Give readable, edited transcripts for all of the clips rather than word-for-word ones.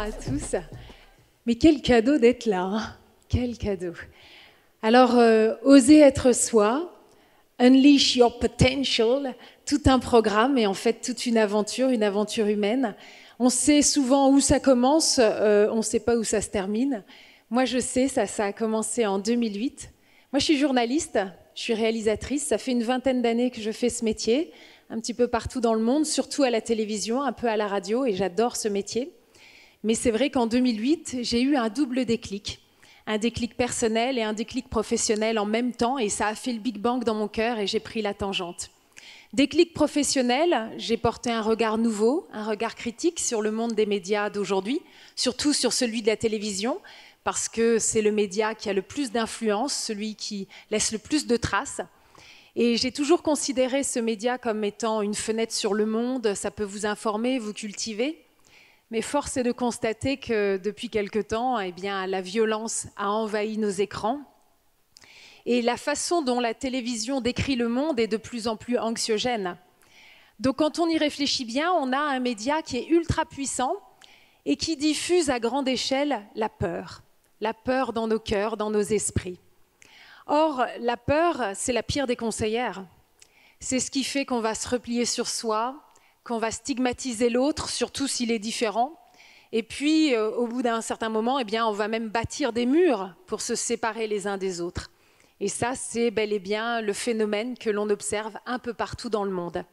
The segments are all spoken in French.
à tous. Mais quel cadeau d'être là, hein. Quel cadeau. Alors, oser être soi, unleash your potential, tout un programme et en fait toute une aventure humaine. On sait souvent où ça commence, on ne sait pas où ça se termine. Moi, je sais, ça a commencé en 2008. Moi, je suis journaliste, je suis réalisatrice. Ça fait une vingtaine d'années que je fais ce métier, un petit peu partout dans le monde, surtout à la télévision, un peu à la radio, et j'adore ce métier. Mais c'est vrai qu'en 2008, j'ai eu un double déclic. Un déclic personnel et un déclic professionnel en même temps, et ça a fait le Big Bang dans mon cœur et j'ai pris la tangente. Déclic professionnel, j'ai porté un regard nouveau, un regard critique sur le monde des médias d'aujourd'hui, surtout sur celui de la télévision, parce que c'est le média qui a le plus d'influence, celui qui laisse le plus de traces. Et j'ai toujours considéré ce média comme étant une fenêtre sur le monde, ça peut vous informer, vous cultiver. Mais force est de constater que depuis quelque temps, eh bien, la violence a envahi nos écrans. Et la façon dont la télévision décrit le monde est de plus en plus anxiogène. Donc quand on y réfléchit bien, on a un média qui est ultra puissant et qui diffuse à grande échelle la peur dans nos cœurs, dans nos esprits. Or, la peur, c'est la pire des conseillères. C'est ce qui fait qu'on va se replier sur soi, qu'on va stigmatiser l'autre, surtout s'il est différent. Et puis, au bout d'un certain moment, eh bien, on va même bâtir des murs pour se séparer les uns des autres. Et ça, c'est bel et bien le phénomène que l'on observe un peu partout dans le monde.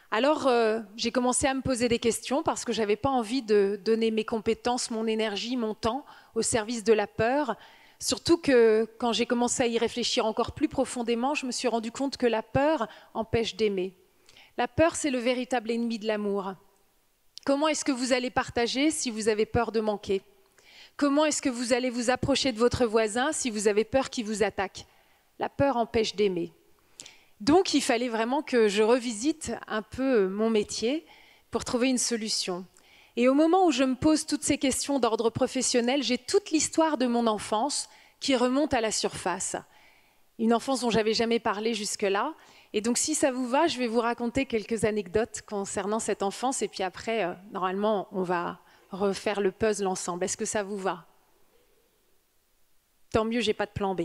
Alors, j'ai commencé à me poser des questions parce que je n'avais pas envie de donner mes compétences, mon énergie, mon temps au service de la peur. Surtout que quand j'ai commencé à y réfléchir encore plus profondément, je me suis rendu compte que la peur empêche d'aimer. La peur, c'est le véritable ennemi de l'amour. Comment est-ce que vous allez partager si vous avez peur de manquer ? Comment est-ce que vous allez vous approcher de votre voisin si vous avez peur qu'il vous attaque ? La peur empêche d'aimer. Donc, il fallait vraiment que je revisite un peu mon métier pour trouver une solution. Et au moment où je me pose toutes ces questions d'ordre professionnel, j'ai toute l'histoire de mon enfance qui remonte à la surface. Une enfance dont j'avais jamais parlé jusque-là. Et donc, si ça vous va, je vais vous raconter quelques anecdotes concernant cette enfance. Et puis après, normalement, on va refaire le puzzle ensemble. Est-ce que ça vous va ? Tant mieux, j'ai pas de plan B.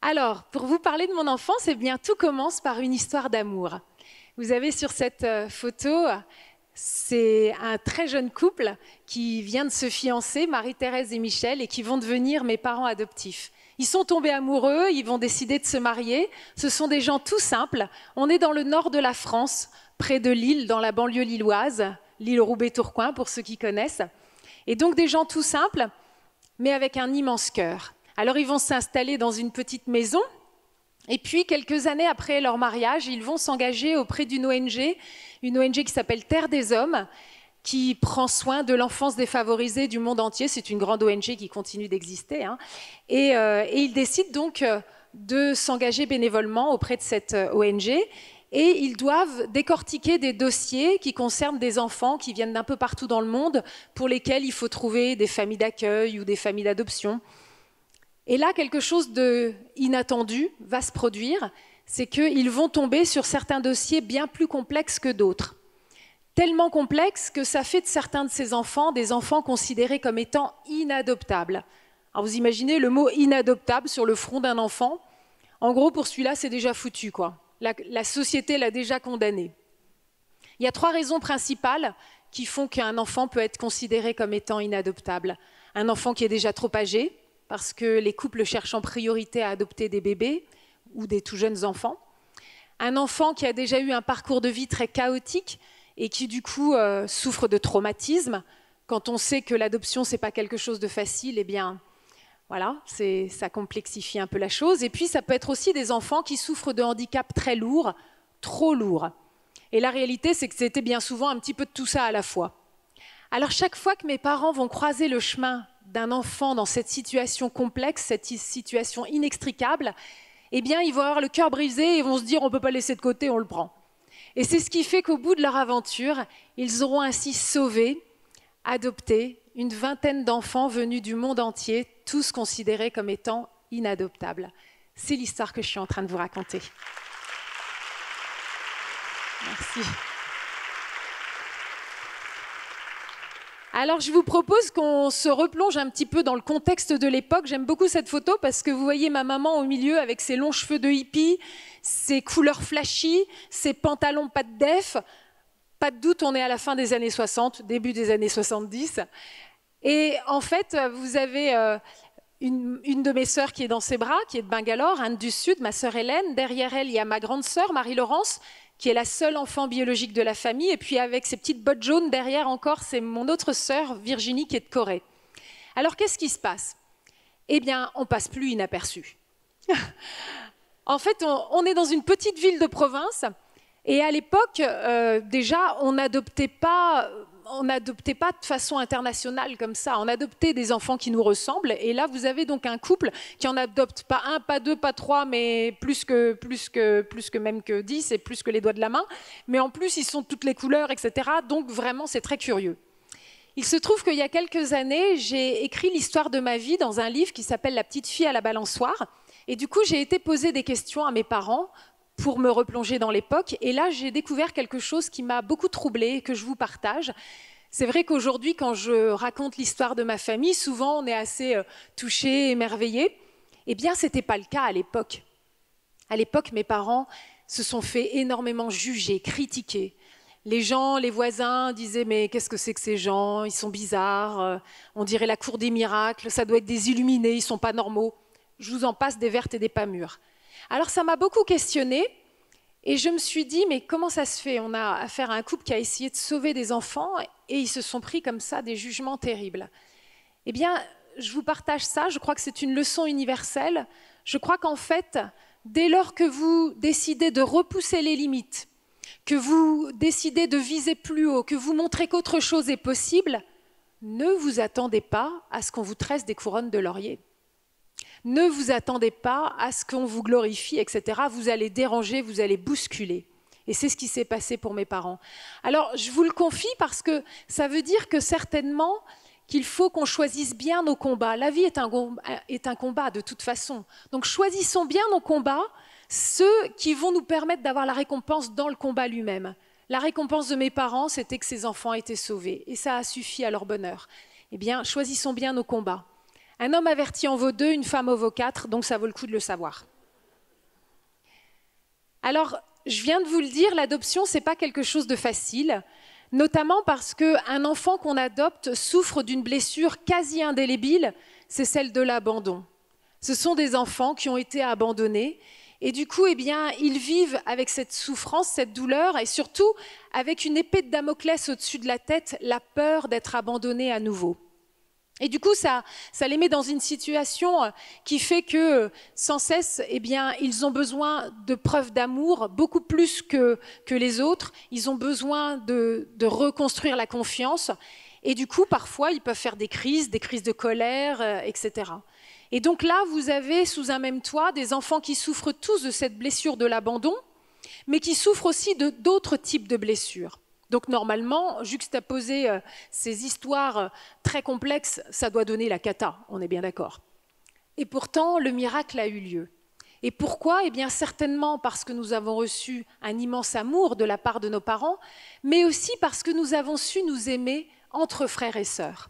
Alors, pour vous parler de mon enfance, eh bien, tout commence par une histoire d'amour. Vous avez sur cette photo, c'est un très jeune couple qui vient de se fiancer, Marie-Thérèse et Michel, et qui vont devenir mes parents adoptifs. Ils sont tombés amoureux, ils vont décider de se marier. Ce sont des gens tout simples. On est dans le nord de la France, près de Lille, dans la banlieue lilloise, l'île Roubaix-Tourcoing, pour ceux qui connaissent. Et donc des gens tout simples, mais avec un immense cœur. Alors ils vont s'installer dans une petite maison, et puis quelques années après leur mariage, ils vont s'engager auprès d'une ONG qui s'appelle Terre des Hommes, qui prend soin de l'enfance défavorisée du monde entier. C'est une grande ONG qui continue d'exister. Hein. Et ils décident donc de s'engager bénévolement auprès de cette ONG. Et ils doivent décortiquer des dossiers qui concernent des enfants qui viennent d'un peu partout dans le monde, pour lesquels il faut trouver des familles d'accueil ou des familles d'adoption. Et là, quelque chose d'inattendu va se produire, c'est qu'ils vont tomber sur certains dossiers bien plus complexes que d'autres. Tellement complexes que ça fait de certains de ces enfants des enfants considérés comme étant inadoptables. Alors vous imaginez le mot inadoptable sur le front d'un enfant. En gros, pour celui-là, c'est déjà foutu, quoi. La société l'a déjà condamné. Il y a 3 raisons principales qui font qu'un enfant peut être considéré comme étant inadoptable. Un enfant qui est déjà trop âgé, parce que les couples cherchent en priorité à adopter des bébés ou des tout jeunes enfants. Un enfant qui a déjà eu un parcours de vie très chaotique et qui du coup souffre de traumatisme. Quand on sait que l'adoption, ce n'est pas quelque chose de facile, eh bien, voilà, ça complexifie un peu la chose. Et puis, ça peut être aussi des enfants qui souffrent de handicaps très lourds, trop lourds. Et la réalité, c'est que c'était bien souvent un petit peu de tout ça à la fois. Alors, chaque fois que mes parents vont croiser le chemin d'un enfant dans cette situation complexe, cette situation inextricable, eh bien, ils vont avoir le cœur brisé et vont se dire « on ne peut pas laisser de côté, on le prend ». Et c'est ce qui fait qu'au bout de leur aventure, ils auront ainsi sauvé, adopté une vingtaine d'enfants venus du monde entier, tous considérés comme étant inadoptables. C'est l'histoire que je suis en train de vous raconter. Merci. Alors, je vous propose qu'on se replonge un petit peu dans le contexte de l'époque. J'aime beaucoup cette photo parce que vous voyez ma maman au milieu avec ses longs cheveux de hippie, ses couleurs flashy, ses pantalons pas de def. Pas de doute, on est à la fin des années 60, début des années 70. Et en fait, vous avez une de mes sœurs qui est dans ses bras, qui est de Bangalore, Inde du Sud, ma sœur Hélène. Derrière elle, il y a ma grande sœur, Marie-Laurence, qui est la seule enfant biologique de la famille. Et puis avec ses petites bottes jaunes derrière encore, c'est mon autre sœur, Virginie, qui est de Corée. Alors qu'est-ce qui se passe? Eh bien, on passe plus inaperçu. En fait, on est dans une petite ville de province. Et à l'époque, déjà, on n'adoptait pas de façon internationale comme ça. On adoptait des enfants qui nous ressemblent. Et là, vous avez donc un couple qui en adopte pas un, pas deux, pas trois, mais plus que même que 10 et plus que les doigts de la main. Mais en plus, ils sont de toutes les couleurs, etc. Donc vraiment, c'est très curieux. Il se trouve qu'il y a quelques années, j'ai écrit l'histoire de ma vie dans un livre qui s'appelle La petite fille à la balançoire. Et du coup, j'ai été poser des questions à mes parents pour me replonger dans l'époque. Et là, j'ai découvert quelque chose qui m'a beaucoup troublée et que je vous partage. C'est vrai qu'aujourd'hui, quand je raconte l'histoire de ma famille, souvent on est assez touché, émerveillé. Eh bien, ce n'était pas le cas à l'époque. À l'époque, mes parents se sont fait énormément juger, critiquer. Les gens, les voisins disaient « mais qu'est-ce que c'est que ces gens? Ils sont bizarres, on dirait la cour des miracles, ça doit être des illuminés, ils ne sont pas normaux. » Je vous en passe des vertes et des pas mûres. Alors ça m'a beaucoup questionnée et je me suis dit, mais comment ça se fait? On a affaire à un couple qui a essayé de sauver des enfants et ils se sont pris comme ça des jugements terribles. Eh bien, je vous partage ça, je crois que c'est une leçon universelle. Je crois qu'en fait, dès lors que vous décidez de repousser les limites, que vous décidez de viser plus haut, que vous montrez qu'autre chose est possible, ne vous attendez pas à ce qu'on vous tresse des couronnes de laurier. Ne vous attendez pas à ce qu'on vous glorifie, etc. Vous allez déranger, vous allez bousculer. Et c'est ce qui s'est passé pour mes parents. Alors, je vous le confie parce que ça veut dire que certainement qu'il faut qu'on choisisse bien nos combats. La vie est un combat de toute façon. Donc, choisissons bien nos combats, ceux qui vont nous permettre d'avoir la récompense dans le combat lui-même. La récompense de mes parents, c'était que ces enfants étaient sauvés. Et ça a suffi à leur bonheur. Eh bien, choisissons bien nos combats. Un homme averti en vaut deux, une femme en vaut quatre, donc ça vaut le coup de le savoir. Alors, je viens de vous le dire, l'adoption, ce n'est pas quelque chose de facile, notamment parce qu'un enfant qu'on adopte souffre d'une blessure quasi indélébile, c'est celle de l'abandon. Ce sont des enfants qui ont été abandonnés et du coup, eh bien, ils vivent avec cette souffrance, cette douleur et surtout avec une épée de Damoclès au-dessus de la tête, la peur d'être abandonnés à nouveau. Et du coup, ça les met dans une situation qui fait que, sans cesse, eh bien, ils ont besoin de preuves d'amour, beaucoup plus que les autres. Ils ont besoin de reconstruire la confiance. Et du coup, parfois, ils peuvent faire des crises de colère, etc. Et donc là, vous avez, sous un même toit, des enfants qui souffrent tous de cette blessure de l'abandon, mais qui souffrent aussi d'autres types de blessures. Donc normalement, juxtaposer ces histoires très complexes, ça doit donner la cata, on est bien d'accord. Et pourtant, le miracle a eu lieu. Et pourquoi? Eh bien certainement parce que nous avons reçu un immense amour de la part de nos parents, mais aussi parce que nous avons su nous aimer entre frères et sœurs.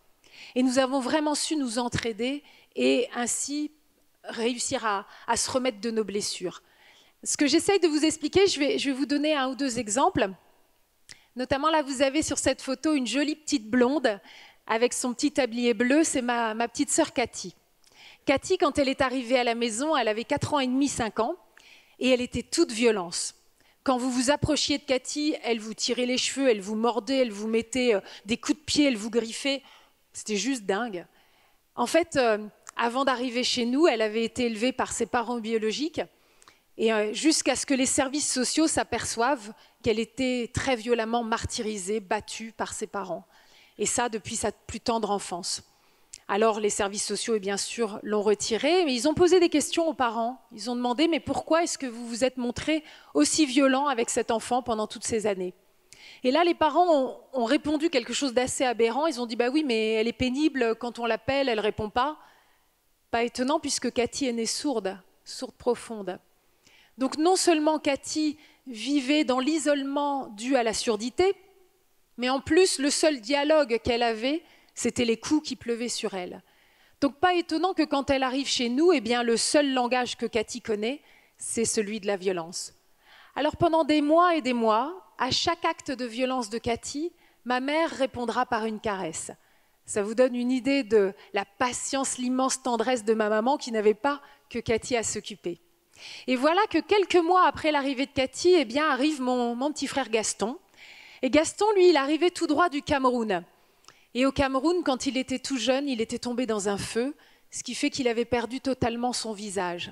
Et nous avons vraiment su nous entraider et ainsi réussir à se remettre de nos blessures. Ce que j'essaye de vous expliquer, je vais vous donner un ou deux exemples. Notamment là, vous avez sur cette photo une jolie petite blonde avec son petit tablier bleu, c'est ma petite sœur Cathy. Cathy, quand elle est arrivée à la maison, elle avait 4 ans et demi, 5 ans, et elle était toute violence. Quand vous vous approchiez de Cathy, elle vous tirait les cheveux, elle vous mordait, elle vous mettait des coups de pied, elle vous griffait. C'était juste dingue. En fait, avant d'arriver chez nous, elle avait été élevée par ses parents biologiques, et jusqu'à ce que les services sociaux s'aperçoivent qu'elle était très violemment martyrisée, battue par ses parents. Et ça, depuis sa plus tendre enfance. Alors, les services sociaux, bien sûr, l'ont retirée, mais ils ont posé des questions aux parents. Ils ont demandé, mais pourquoi est-ce que vous vous êtes montré aussi violent avec cet enfant pendant toutes ces années? Et là, les parents ont répondu quelque chose d'assez aberrant. Ils ont dit, bah oui, mais elle est pénible, quand on l'appelle, elle ne répond pas. Pas étonnant, puisque Cathy est née sourde profonde. Donc non seulement Cathy vivait dans l'isolement dû à la surdité, mais en plus le seul dialogue qu'elle avait, C'était les coups qui pleuvaient sur elle. Donc pas étonnant que quand elle arrive chez nous, eh bien, le seul langage que Cathy connaît, c'est celui de la violence. Alors pendant des mois et des mois, à chaque acte de violence de Cathy, ma mère répondra par une caresse. Ça vous donne une idée de la patience, l'immense tendresse de ma maman qui n'avait pas que Cathy à s'occuper. Et voilà que quelques mois après l'arrivée de Cathy, eh bien, arrive mon petit frère Gaston. Et Gaston, lui, il arrivait tout droit du Cameroun. Et au Cameroun, quand il était tout jeune, il était tombé dans un feu, ce qui fait qu'il avait perdu totalement son visage.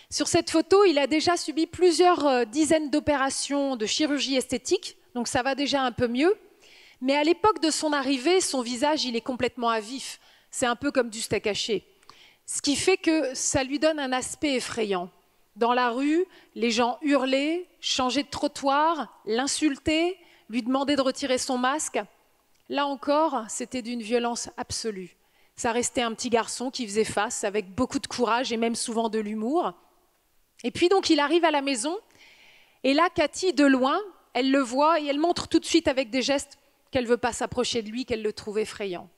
Sur cette photo, il a déjà subi plusieurs dizaines d'opérations de chirurgie esthétique, donc ça va déjà un peu mieux. Mais à l'époque de son arrivée, son visage, il est complètement à vif. C'est un peu comme du steak haché. Ce qui fait que ça lui donne un aspect effrayant. Dans la rue, les gens hurlaient, changeaient de trottoir, l'insultaient, lui demandaient de retirer son masque. Là encore, c'était d'une violence absolue. Ça restait un petit garçon qui faisait face avec beaucoup de courage et même souvent de l'humour. Et puis donc il arrive à la maison, et là Cathy, de loin, elle le voit et elle montre tout de suite avec des gestes qu'elle ne veut pas s'approcher de lui, qu'elle le trouve effrayant.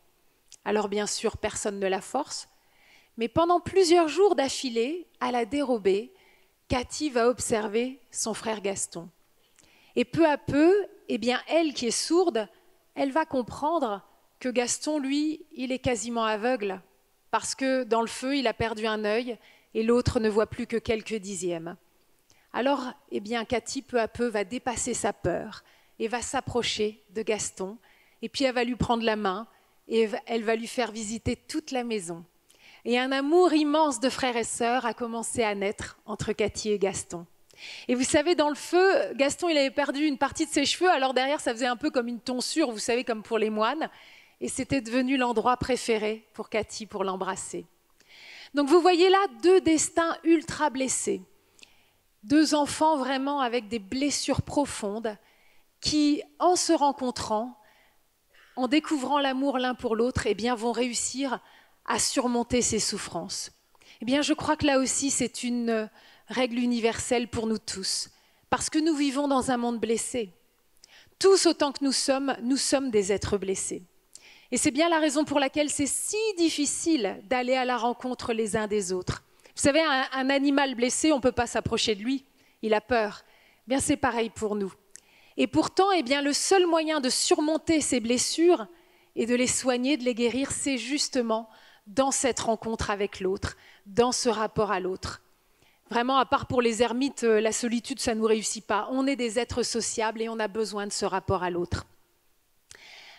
Alors bien sûr, personne ne la force, mais pendant plusieurs jours d'affilée, à la dérobée, Cathy va observer son frère Gaston. Et peu à peu, eh bien, elle qui est sourde, elle va comprendre que Gaston, lui, il est quasiment aveugle, parce que dans le feu, il a perdu un œil et l'autre ne voit plus que quelques dixièmes. Alors, eh bien, Cathy, peu à peu, va dépasser sa peur et va s'approcher de Gaston, et puis elle va lui prendre la main et elle va lui faire visiter toute la maison. Et un amour immense de frères et sœurs a commencé à naître entre Cathy et Gaston. Et vous savez, dans le feu, Gaston, il avait perdu une partie de ses cheveux, alors derrière, ça faisait un peu comme une tonsure, vous savez, comme pour les moines. Et c'était devenu l'endroit préféré pour Cathy, pour l'embrasser. Donc vous voyez là deux destins ultra blessés. Deux enfants vraiment avec des blessures profondes qui, en se rencontrant, en découvrant l'amour l'un pour l'autre, eh bien, vont réussir à surmonter ces souffrances. Eh bien, je crois que là aussi, c'est une règle universelle pour nous tous, parce que nous vivons dans un monde blessé. Tous autant que nous sommes des êtres blessés. Et c'est bien la raison pour laquelle c'est si difficile d'aller à la rencontre les uns des autres. Vous savez, un animal blessé, on ne peut pas s'approcher de lui, il a peur. Eh bien, c'est pareil pour nous. Et pourtant, eh bien, le seul moyen de surmonter ces blessures et de les soigner, de les guérir, c'est justement dans cette rencontre avec l'autre, dans ce rapport à l'autre. Vraiment, à part pour les ermites, la solitude, ça ne nous réussit pas. On est des êtres sociables et on a besoin de ce rapport à l'autre.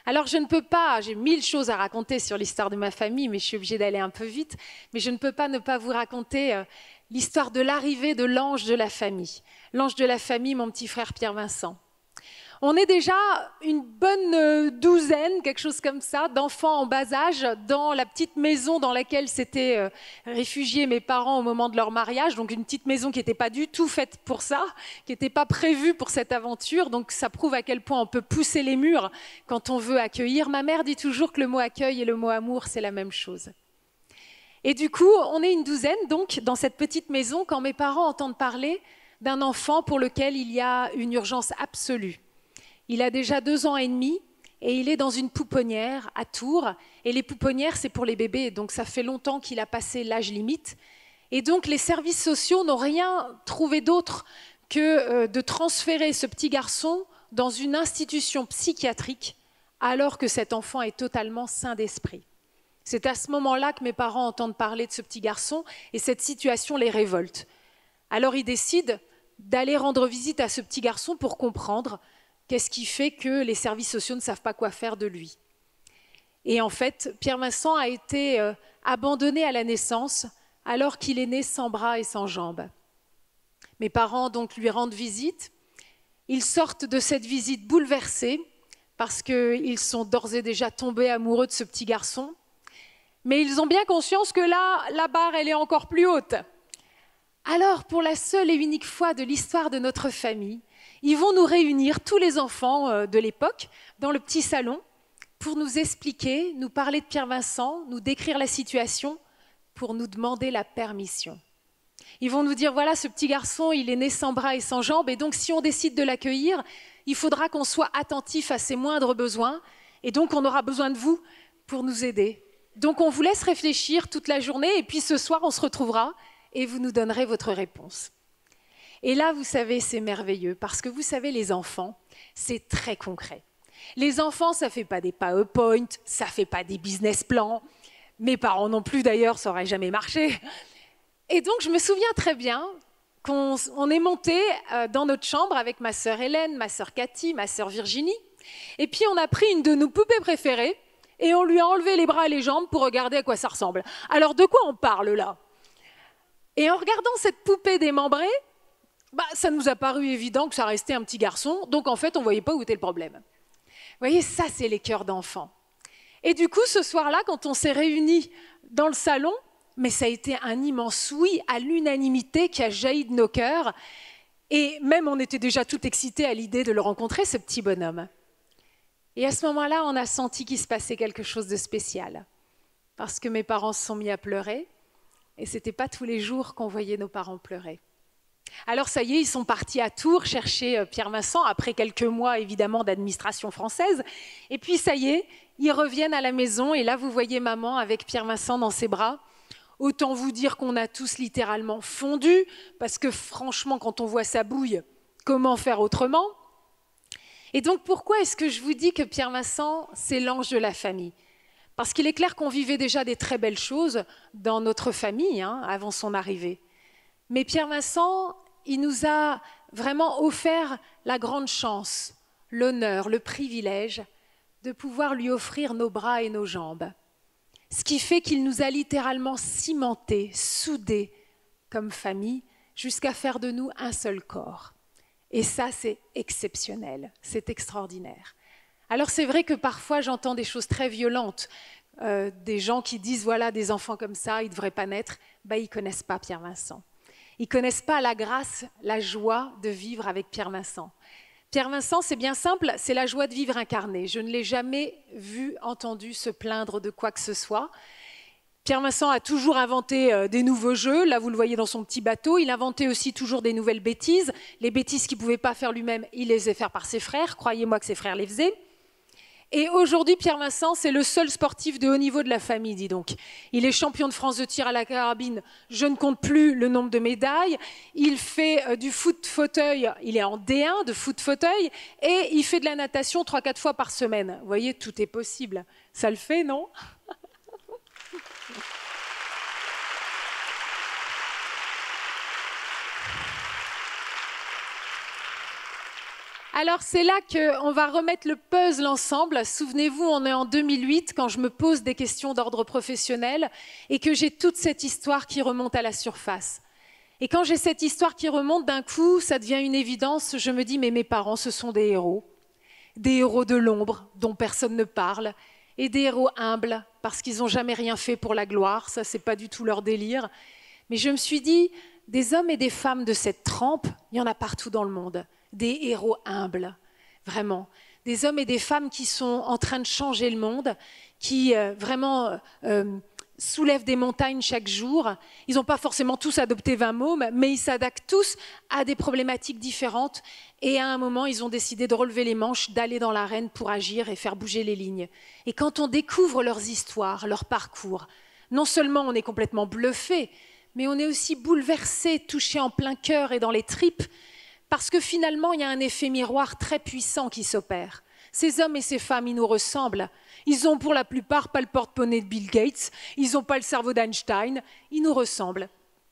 Alors je ne peux pas, j'ai 1000 choses à raconter sur l'histoire de ma famille, mais je suis obligée d'aller un peu vite, mais je ne peux pas ne pas vous raconter l'histoire de l'arrivée de l'ange de la famille. L'ange de la famille, mon petit frère Pierre-Vincent. On est déjà une bonne douzaine, quelque chose comme ça, d'enfants en bas âge dans la petite maison dans laquelle s'étaient réfugiés mes parents au moment de leur mariage. Donc une petite maison qui n'était pas du tout faite pour ça, qui n'était pas prévue pour cette aventure. Donc ça prouve à quel point on peut pousser les murs quand on veut accueillir. Ma mère dit toujours que le mot accueil et le mot amour, c'est la même chose. Et du coup, on est une douzaine donc dans cette petite maison quand mes parents entendent parler d'un enfant pour lequel il y a une urgence absolue. Il a déjà 2 ans et demi et il est dans une pouponnière à Tours. Et les pouponnières, c'est pour les bébés, donc ça fait longtemps qu'il a passé l'âge limite. Et donc les services sociaux n'ont rien trouvé d'autre que de transférer ce petit garçon dans une institution psychiatrique alors que cet enfant est totalement sain d'esprit. C'est à ce moment-là que mes parents entendent parler de ce petit garçon et cette situation les révolte. Alors ils décident d'aller rendre visite à ce petit garçon pour comprendre qu'est-ce qui fait que les services sociaux ne savent pas quoi faire de lui. Et en fait, Pierre-Vincent a été abandonné à la naissance alors qu'il est né sans bras et sans jambes. Mes parents donc lui rendent visite. Ils sortent de cette visite bouleversés parce qu'ils sont d'ores et déjà tombés amoureux de ce petit garçon. Mais ils ont bien conscience que là, la barre, elle est encore plus haute. Alors, pour la seule et unique fois de l'histoire de notre famille, ils vont nous réunir, tous les enfants de l'époque, dans le petit salon, pour nous expliquer, nous parler de Pierre-Vincent, nous décrire la situation, pour nous demander la permission. Ils vont nous dire, voilà, ce petit garçon, il est né sans bras et sans jambes, et donc si on décide de l'accueillir, il faudra qu'on soit attentif à ses moindres besoins, et donc on aura besoin de vous pour nous aider. Donc on vous laisse réfléchir toute la journée et puis ce soir on se retrouvera et vous nous donnerez votre réponse. Et là, vous savez, c'est merveilleux parce que vous savez, les enfants, c'est très concret. Les enfants, ça ne fait pas des PowerPoint, ça ne fait pas des business plans. Mes parents non plus d'ailleurs, ça n'aurait jamais marché. Et donc je me souviens très bien qu'on est monté dans notre chambre avec ma sœur Hélène, ma sœur Cathy, ma sœur Virginie. Et puis on a pris une de nos poupées préférées et on lui a enlevé les bras et les jambes pour regarder à quoi ça ressemble. Alors de quoi on parle là? Et en regardant cette poupée démembrée, ça nous a paru évident que ça restait un petit garçon, donc en fait on ne voyait pas où était le problème. Vous voyez, ça c'est les cœurs d'enfants. Et du coup, ce soir-là, quand on s'est réunis dans le salon, mais ça a été un immense oui à l'unanimité qui a jailli de nos cœurs, et même on était déjà tout excités à l'idée de le rencontrer, ce petit bonhomme. Et à ce moment-là, on a senti qu'il se passait quelque chose de spécial, parce que mes parents se sont mis à pleurer, et ce n'était pas tous les jours qu'on voyait nos parents pleurer. Alors ça y est, ils sont partis à Tours chercher Pierre Vincent, après quelques mois évidemment d'administration française, et puis ça y est, ils reviennent à la maison, et là vous voyez maman avec Pierre Vincent dans ses bras. Autant vous dire qu'on a tous littéralement fondu, parce que franchement, quand on voit sa bouille, comment faire autrement? Et donc pourquoi est-ce que je vous dis que Pierre Vincent, c'est l'ange de la famille? Parce qu'il est clair qu'on vivait déjà des très belles choses dans notre famille, avant son arrivée. Mais Pierre Vincent, il nous a vraiment offert la grande chance, l'honneur, le privilège de pouvoir lui offrir nos bras et nos jambes. Ce qui fait qu'il nous a littéralement cimentés, soudés comme famille, jusqu'à faire de nous un seul corps. Et ça, c'est exceptionnel, c'est extraordinaire. Alors c'est vrai que parfois j'entends des choses très violentes, des gens qui disent voilà, des enfants comme ça, ils ne devraient pas naître. Ils ne connaissent pas Pierre Vincent. Ils ne connaissent pas la grâce, la joie de vivre avec Pierre Vincent. Pierre Vincent, c'est bien simple, c'est la joie de vivre incarnée. Je ne l'ai jamais vu, entendu se plaindre de quoi que ce soit. Pierre Vincent a toujours inventé des nouveaux jeux. Là, vous le voyez dans son petit bateau. Il inventait aussi toujours des nouvelles bêtises. Les bêtises qu'il ne pouvait pas faire lui-même, il les faisait faire par ses frères. Croyez-moi que ses frères les faisaient. Et aujourd'hui, Pierre Vincent, c'est le seul sportif de haut niveau de la famille, dis donc. Il est champion de France de tir à la carabine, je ne compte plus le nombre de médailles. Il fait du foot fauteuil, il est en D1 de foot fauteuil, et il fait de la natation 3-4 fois par semaine. Vous voyez, tout est possible. Ça le fait, non ? Alors c'est là qu'on va remettre le puzzle ensemble. Souvenez-vous, on est en 2008 quand je me pose des questions d'ordre professionnel et que j'ai toute cette histoire qui remonte à la surface. Et quand j'ai cette histoire qui remonte, d'un coup, ça devient une évidence. Je me dis, mais mes parents, ce sont des héros de l'ombre dont personne ne parle, et des héros humbles parce qu'ils n'ont jamais rien fait pour la gloire. Ça, c'est pas du tout leur délire. Mais je me suis dit, des hommes et des femmes de cette trempe, il y en a partout dans le monde. Des héros humbles, vraiment. Des hommes et des femmes qui sont en train de changer le monde, qui vraiment soulèvent des montagnes chaque jour. Ils n'ont pas forcément tous adopté 20 mômes, mais ils s'adaptent tous à des problématiques différentes. Et à un moment, ils ont décidé de relever les manches, d'aller dans l'arène pour agir et faire bouger les lignes. Et quand on découvre leurs histoires, leur parcours, non seulement on est complètement bluffé, mais on est aussi bouleversé, touché en plein cœur et dans les tripes, parce que finalement, il y a un effet miroir très puissant qui s'opère. Ces hommes et ces femmes, ils nous ressemblent. Ils n'ont pour la plupart pas le porte-monnaie de Bill Gates, ils n'ont pas le cerveau d'Einstein, ils nous ressemblent.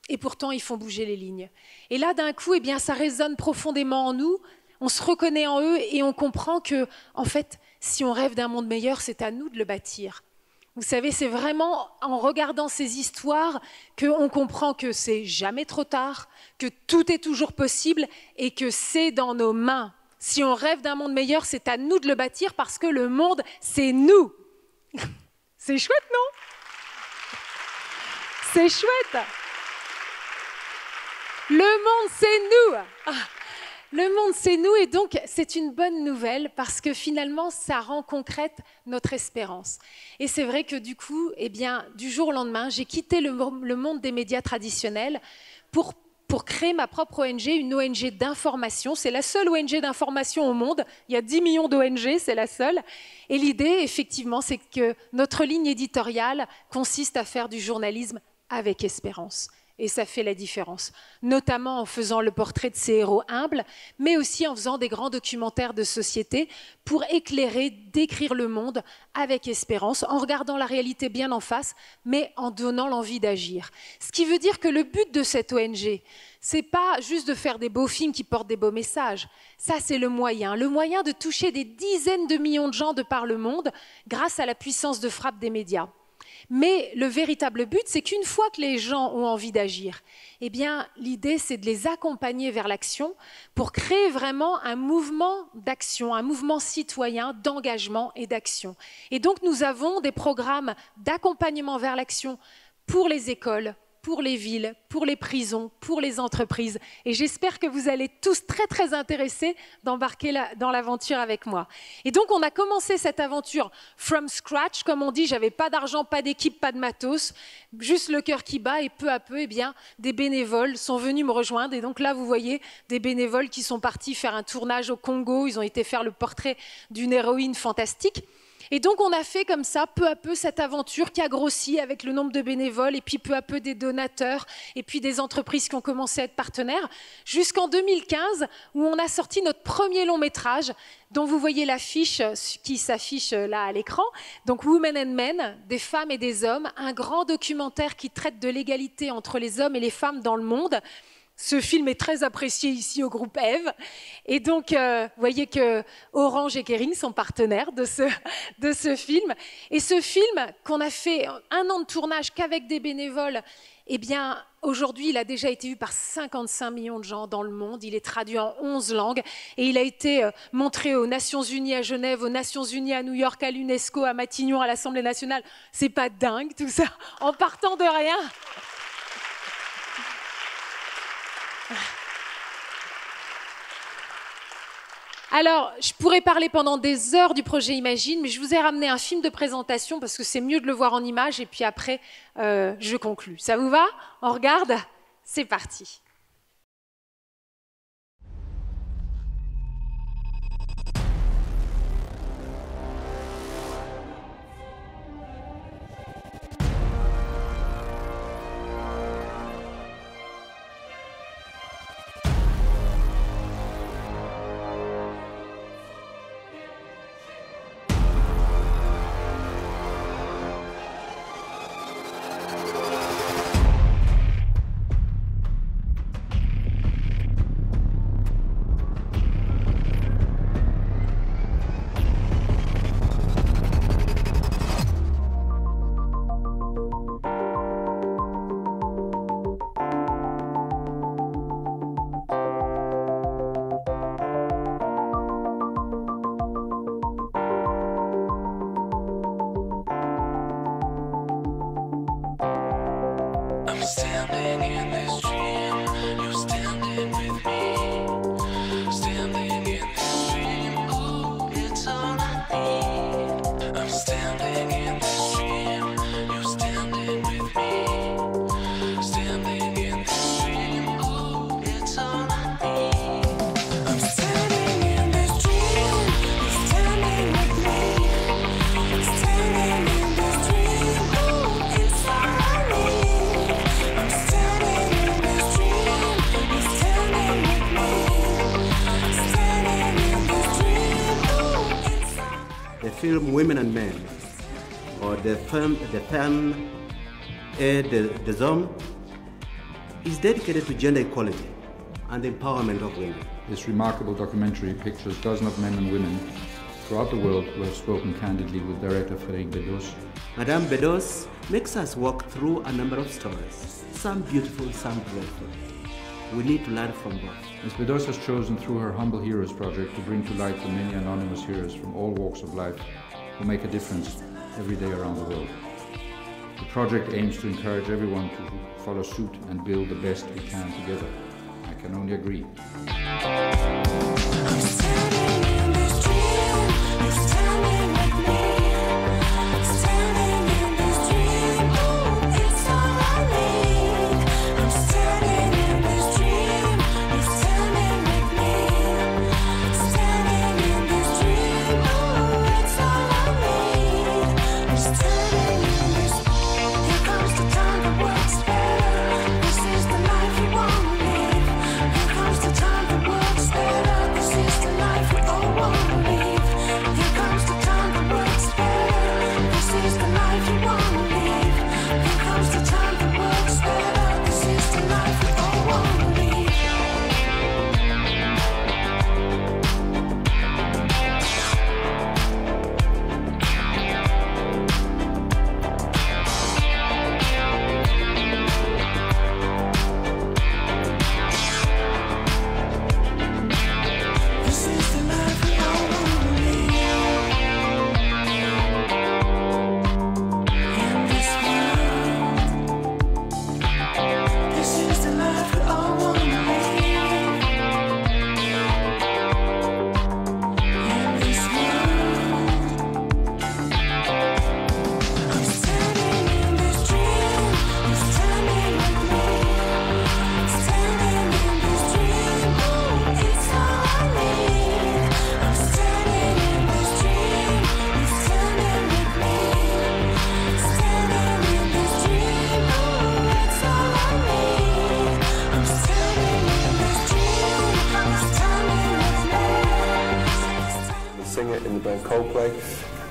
Et pourtant, ils font bouger les lignes. Et là, d'un coup, ça résonne profondément en nous, on se reconnaît en eux et on comprend que, en fait, si on rêve d'un monde meilleur, c'est à nous de le bâtir. Vous savez, c'est vraiment en regardant ces histoires qu'on comprend que c'est jamais trop tard, que tout est toujours possible et que c'est dans nos mains. Si on rêve d'un monde meilleur, c'est à nous de le bâtir parce que le monde, c'est nous. C'est chouette, non? C'est chouette. Le monde, c'est nous. Le monde, c'est nous, et donc c'est une bonne nouvelle parce que finalement, ça rend concrète notre espérance. Et c'est vrai que du coup, du jour au lendemain, j'ai quitté le monde des médias traditionnels pour pour créer ma propre ONG, une ONG d'information. C'est la seule ONG d'information au monde. Il y a 10 millions d'ONG, c'est la seule. Et l'idée, effectivement, c'est que notre ligne éditoriale consiste à faire du journalisme avec espérance. Et ça fait la différence, notamment en faisant le portrait de ces héros humbles, mais aussi en faisant des grands documentaires de société pour éclairer, décrire le monde avec espérance, en regardant la réalité bien en face, mais en donnant l'envie d'agir. Ce qui veut dire que le but de cette ONG, c'est pas juste de faire des beaux films qui portent des beaux messages. Ça, c'est le moyen de toucher des dizaines de millions de gens de par le monde grâce à la puissance de frappe des médias. Mais le véritable but, c'est qu'une fois que les gens ont envie d'agir, eh bien, l'idée, c'est de les accompagner vers l'action pour créer vraiment un mouvement d'action, un mouvement citoyen d'engagement et d'action. Et donc, nous avons des programmes d'accompagnement vers l'action pour les écoles, pour les villes, pour les prisons, pour les entreprises. Et j'espère que vous allez tous très intéressés d'embarquer dans l'aventure avec moi. Et donc, on a commencé cette aventure from scratch, comme on dit. J'avais pas d'argent, pas d'équipe, pas de matos, juste le cœur qui bat. Et peu à peu, eh bien, des bénévoles sont venus me rejoindre. Et donc là, vous voyez des bénévoles qui sont partis faire un tournage au Congo. Ils ont été faire le portrait d'une héroïne fantastique. Et donc, on a fait comme ça, peu à peu, cette aventure qui a grossi avec le nombre de bénévoles et puis peu à peu des donateurs et puis des entreprises qui ont commencé à être partenaires, jusqu'en 2015 où on a sorti notre premier long métrage dont vous voyez l'affiche qui s'affiche là à l'écran. Donc, Women and Men, des femmes et des hommes, un grand documentaire qui traite de l'égalité entre les hommes et les femmes dans le monde. Ce film est très apprécié ici au groupe Eve. Et donc, vous voyez que Orange et Kering sont partenaires de ce film. Et ce film, qu'on a fait 1 an de tournage qu'avec des bénévoles, eh bien, aujourd'hui, il a déjà été vu par 55 millions de gens dans le monde. Il est traduit en 11 langues. Et il a été montré aux Nations Unies à Genève, aux Nations Unies à New York, à l'UNESCO, à Matignon, à l'Assemblée nationale. C'est pas dingue, tout ça, en partant de rien. Alors, je pourrais parler pendant des heures du projet Imagine, mais je vous ai ramené un film de présentation parce que c'est mieux de le voir en images et puis après, je conclus. Ça vous va? On regarde? C'est parti. Film Women and Men, or the Femme et des Hommes, is dedicated to gender equality and the empowerment of women. This remarkable documentary pictures dozens of men and women throughout the world who have spoken candidly with director Frédéric Bedos. Madame Bedos makes us walk through a number of stories, some beautiful, some dreadful. We need to learn from both. Ms. Bedos has chosen through her Humble Heroes project to bring to light the many anonymous heroes from all walks of life who make a difference every day around the world. The project aims to encourage everyone to follow suit and build the best we can together. I can only agree. Standing in the street.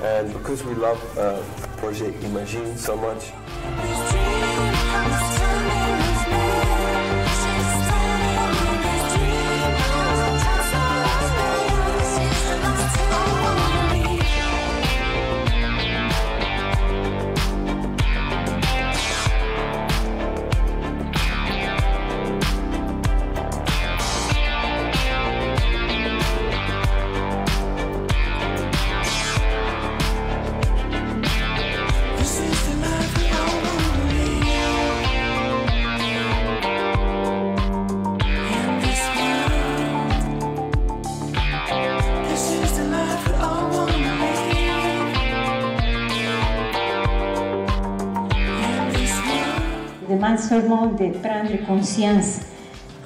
And because we love Project Imagine so much, Je demande seulement de prendre conscience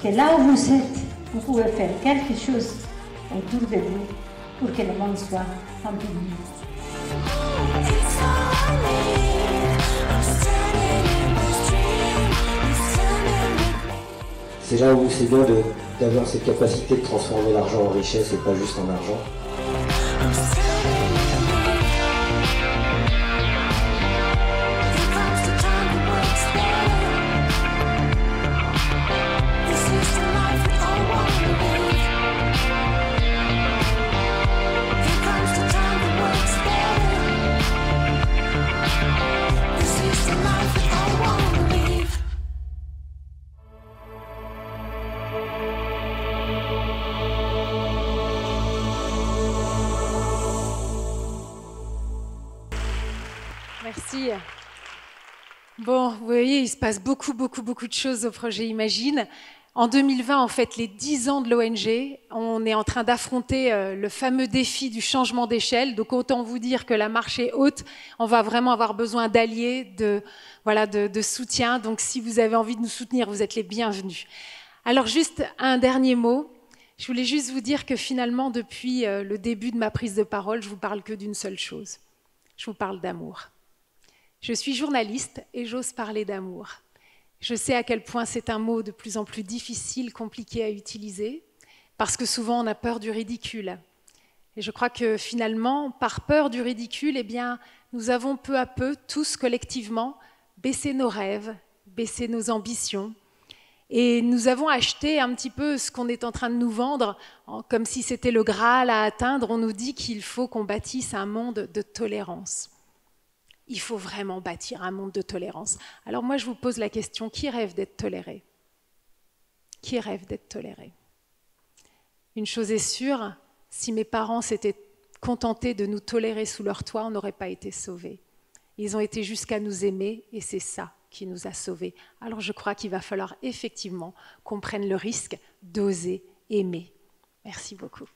que là où vous êtes, vous pouvez faire quelque chose autour de vous pour que le monde soit un peu mieux. C'est là où c'est bien d'avoir cette capacité de transformer l'argent en richesse et pas juste en argent. Merci. Bon, vous voyez, il se passe beaucoup de choses au projet Imagine. En 2020, en fait, les 10 ans de l'ONG, on est en train d'affronter le fameux défi du changement d'échelle. Donc, autant vous dire que la marche est haute. On va vraiment avoir besoin d'alliés, de soutien. Donc, si vous avez envie de nous soutenir, vous êtes les bienvenus. Alors, juste un dernier mot. Je voulais juste vous dire que finalement, depuis le début de ma prise de parole, je vous parle que d'une seule chose. Je vous parle d'amour. Je suis journaliste et j'ose parler d'amour. Je sais à quel point c'est un mot de plus en plus difficile, compliqué à utiliser, parce que souvent on a peur du ridicule. Et je crois que finalement, par peur du ridicule, eh bien, nous avons peu à peu, tous collectivement, baissé nos rêves, baissé nos ambitions, et nous avons acheté un petit peu ce qu'on est en train de nous vendre, comme si c'était le Graal à atteindre. On nous dit qu'il faut qu'on bâtisse un monde de tolérance. Il faut vraiment bâtir un monde de tolérance. Alors moi, je vous pose la question, qui rêve d'être toléré? Qui rêve d'être toléré? Une chose est sûre, si mes parents s'étaient contentés de nous tolérer sous leur toit, on n'aurait pas été sauvés. Ils ont été jusqu'à nous aimer et c'est ça qui nous a sauvés. Alors je crois qu'il va falloir effectivement qu'on prenne le risque d'oser aimer. Merci beaucoup.